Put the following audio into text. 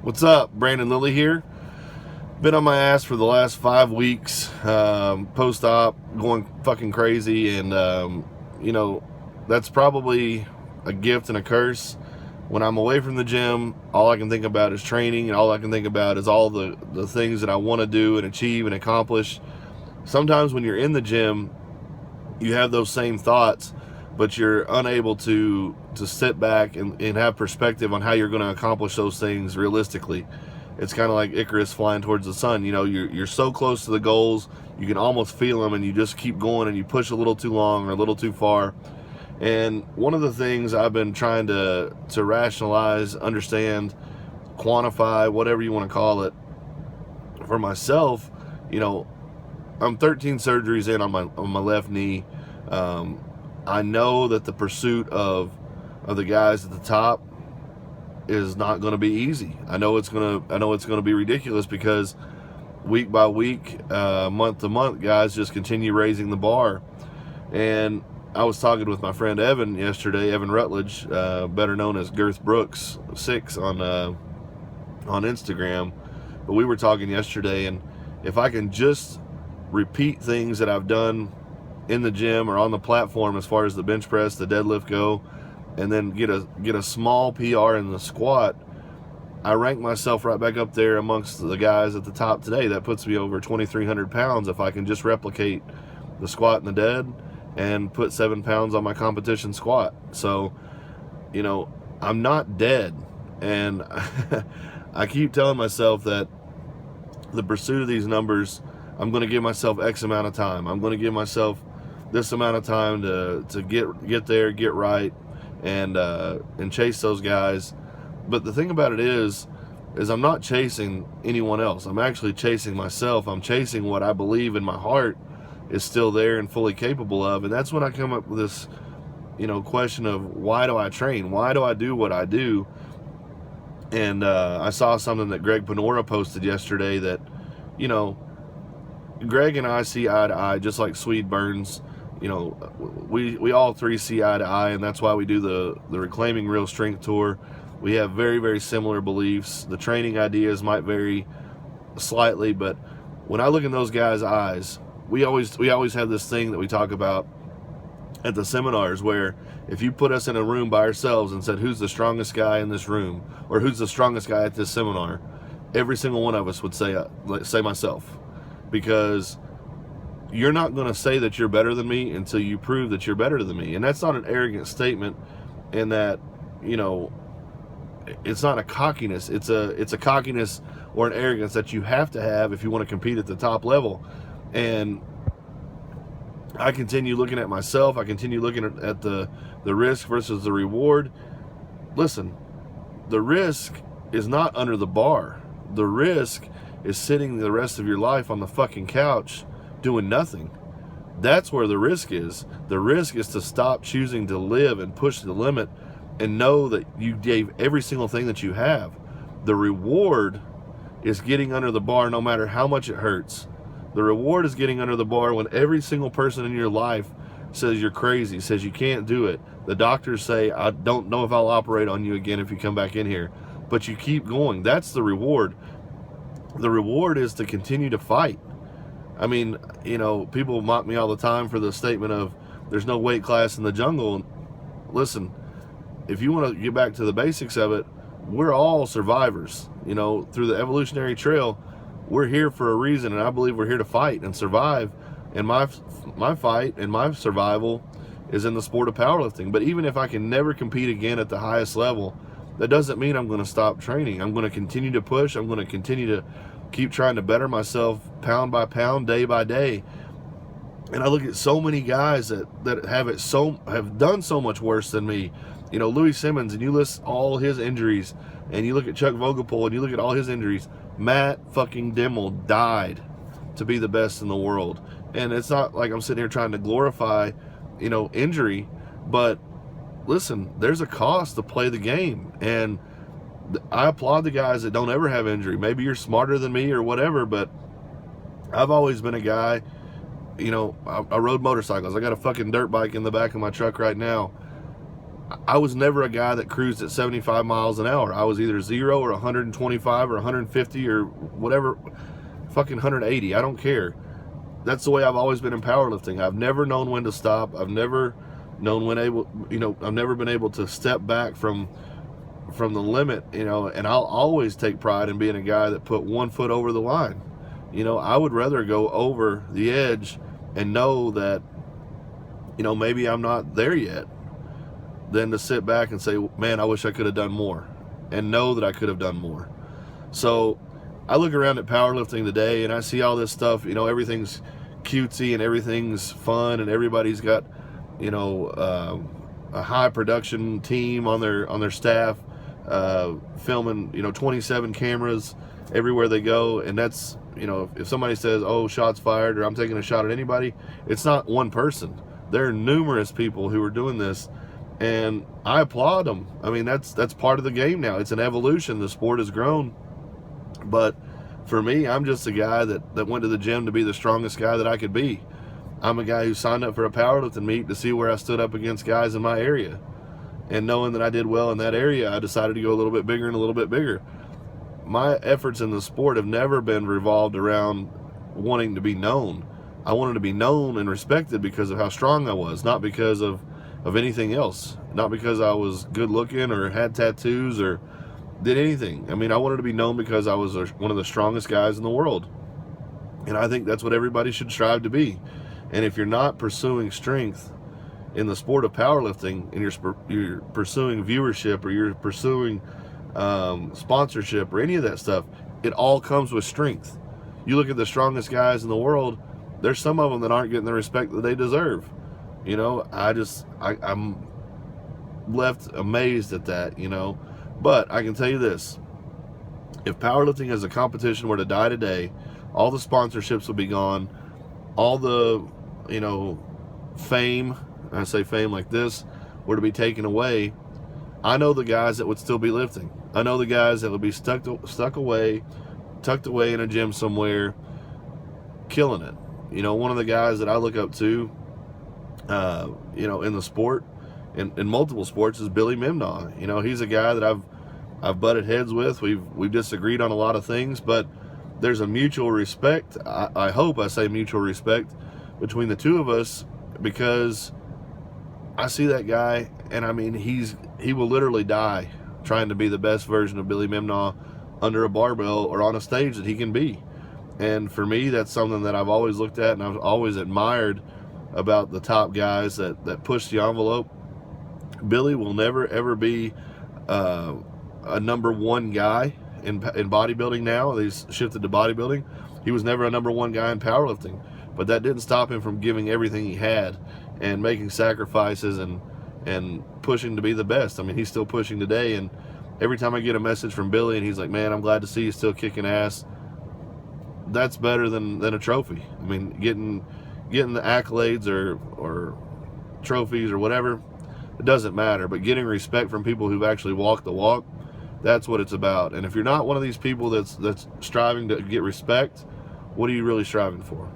What's up? Brandon Lilly here. Been on my ass for the last 5 weeks, post-op, going fucking crazy, and that's probably a gift and a curse. When I'm away from the gym, all I can think about is training, and all I can think about is all the things that I want to do and achieve and accomplish. Sometimes when you're in the gym, you have those same thoughts, but you're unable to sit back and have perspective on how you're going to accomplish those things realistically. It's kind of like Icarus flying towards the sun. You know, you're so close to the goals, you can almost feel them, and you just keep going, and you push a little too long or a little too far. And one of the things I've been trying to rationalize, understand, quantify, whatever you want to call it, for myself, I'm 13 surgeries in on my left knee. I know that the pursuit of the guys at the top is not going to be easy. I know it's going to be ridiculous because week by week, month to month, guys just continue raising the bar. And I was talking with my friend Evan yesterday, Evan Rutledge, better known as Girth Brooks 6 on Instagram. But we were talking yesterday, and if I can just repeat things that I've done in the gym or on the platform as far as the bench press, the deadlift go, and then get a small PR in the squat, I rank myself right back up there amongst the guys at the top today. That puts me over 2,300 pounds if I can just replicate the squat and the dead and put 7 pounds on my competition squat. So, I'm not dead. And I keep telling myself that the pursuit of these numbers, I'm going to give myself X amount of time. I'm going to give myself this amount of time to get there, get right, and chase those guys. But the thing about it is I'm not chasing anyone else. I'm actually chasing myself. I'm chasing what I believe in my heart is still there and fully capable of. And that's when I come up with this, question of why do I train? Why do I do what I do? And I saw something that Greg Panora posted yesterday that, Greg and I see eye to eye, just like Swede Burns. We all three see eye to eye, and that's why we do the Reclaiming Real Strength tour. We have very, very similar beliefs. The training ideas might vary slightly, but when I look in those guys' eyes, we always have this thing that we talk about at the seminars, where if you put us in a room by ourselves and said, who's the strongest guy in this room, or who's the strongest guy at this seminar, every single one of us would say myself, because you're not going to say that you're better than me until you prove that you're better than me. And that's not an arrogant statement, in that, it's not a cockiness. It's a cockiness or an arrogance that you have to have if you want to compete at the top level. And I continue looking at myself. I continue looking at the risk versus the reward. Listen, the risk is not under the bar. The risk is sitting the rest of your life on the fucking couch doing nothing. That's where the risk is. The risk is to stop choosing to live and push the limit and know that you gave every single thing that you have. The reward is getting under the bar no matter how much it hurts. The reward is getting under the bar when every single person in your life says you're crazy, says you can't do it. The doctors say, I don't know if I'll operate on you again if you come back in here. But you keep going. That's the reward. The reward is to continue to fight. I mean, people mock me all the time for the statement of there's no weight class in the jungle. Listen, if you want to get back to the basics of it, we're all survivors. Through the evolutionary trail, we're here for a reason, and I believe we're here to fight and survive. And my fight and my survival is in the sport of powerlifting. But even if I can never compete again at the highest level, that doesn't mean I'm going to stop training. I'm going to continue to push. I'm going to continue to keep trying to better myself pound by pound, day by day. And I look at so many guys that have done so much worse than me. Louis Simmons, and you list all his injuries, and you look at Chuck Vogopol, and you look at all his injuries. Matt fucking Dimmel died to be the best in the world. And it's not like I'm sitting here trying to glorify, injury, but listen, there's a cost to play the game. And I applaud the guys that don't ever have injury. Maybe you're smarter than me or whatever, but I've always been a guy, I rode motorcycles. I got a fucking dirt bike in the back of my truck right now. I was never a guy that cruised at 75 miles an hour. I was either 0 or 125 or 150 or whatever, fucking 180. I don't care. That's the way I've always been in powerlifting. I've never known when to stop. I've never known when I've never been able to step back from the limit, and I'll always take pride in being a guy that put 1 foot over the line. I would rather go over the edge and know that, maybe I'm not there yet, than to sit back and say, man, I wish I could have done more, and know that I could have done more. So I look around at powerlifting today and I see all this stuff, everything's cutesy and everything's fun and everybody's got, a high production team on their staff, filming, 27 cameras everywhere they go. And that's, if somebody says, oh, shots fired, or I'm taking a shot at anybody, it's not one person. There are numerous people who are doing this, and I applaud them. I mean, that's part of the game now. It's an evolution. The sport has grown. But for me, I'm just a guy that went to the gym to be the strongest guy that I could be. I'm a guy who signed up for a powerlifting meet to see where I stood up against guys in my area. And knowing that I did well in that area, I decided to go a little bit bigger and a little bit bigger. My efforts in the sport have never been revolved around wanting to be known. I wanted to be known and respected because of how strong I was, not because of anything else. Not because I was good looking or had tattoos or did anything. I mean, I wanted to be known because I was one of the strongest guys in the world. And I think that's what everybody should strive to be. And if you're not pursuing strength in the sport of powerlifting, and you're pursuing viewership, or you're pursuing sponsorship or any of that stuff, it all comes with strength. You look at the strongest guys in the world, there's some of them that aren't getting the respect that they deserve. I'm left amazed at that, But I can tell you this: if powerlifting as a competition were to die today, all the sponsorships would be gone, all the, fame, and I say fame like this, were to be taken away. I know the guys that would still be lifting. I know the guys that would be tucked away in a gym somewhere, killing it. One of the guys that I look up to, in the sport, in multiple sports, is Billy Mimnaugh. He's a guy that I've butted heads with. We've disagreed on a lot of things, but there's a mutual respect. I hope I say mutual respect between the two of us, because I see that guy, and I mean, he will literally die trying to be the best version of Billy Mimnaugh under a barbell or on a stage that he can be. And for me, that's something that I've always looked at and I've always admired about the top guys that push the envelope. Billy will never ever be a number one guy in bodybuilding now. He's shifted to bodybuilding. He was never a number one guy in powerlifting, but that didn't stop him from giving everything he had and making sacrifices and pushing to be the best. I mean, he's still pushing today, and every time I get a message from Billy and he's like, man, I'm glad to see you still kicking ass, that's better than a trophy. I mean, getting the accolades or trophies or whatever, it doesn't matter, but getting respect from people who've actually walked the walk, that's what it's about. And if you're not one of these people that's striving to get respect, what are you really striving for?